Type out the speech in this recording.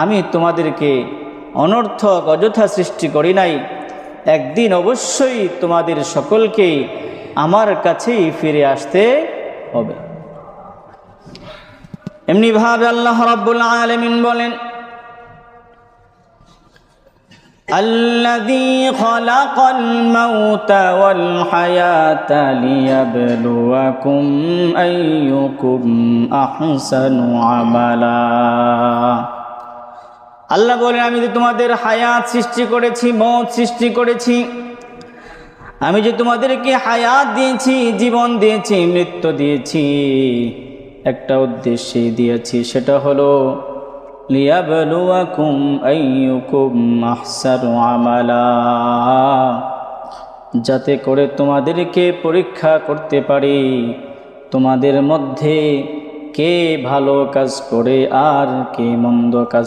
আমি তোমাদেরকে অনর্থক অযথা সৃষ্টি করি নাই। একদিন অবশ্যই তোমাদের সকলকেই আমার কাছেই ফিরে আসতে হবে। এমনি ভাবে আল্লাহ রাব্বুল আলামিন বলেন, الذي خلق الموت والحياة ليبلوكم أيكم أحسن عملا। আল্লাহ বলেন, আমি যে তোমাদের হায়াত সৃষ্টি করেছি, মওত সৃষ্টি করেছি, আমি যে তোমাদেরকে হায়াত দিয়েছি, জীবন দিয়েছি, মৃত্যু দিয়েছি, একটা উদ্দেশ্যে দিয়েছি, সেটা হলো লিয়াবলুয়াকুম আইয়ুকুম আহসানু আমালা, যাতে করে তোমাদেরকে পরীক্ষা করতে পারি তোমাদের মধ্যে কে ভালো কাজ করে আর কে মন্দ কাজ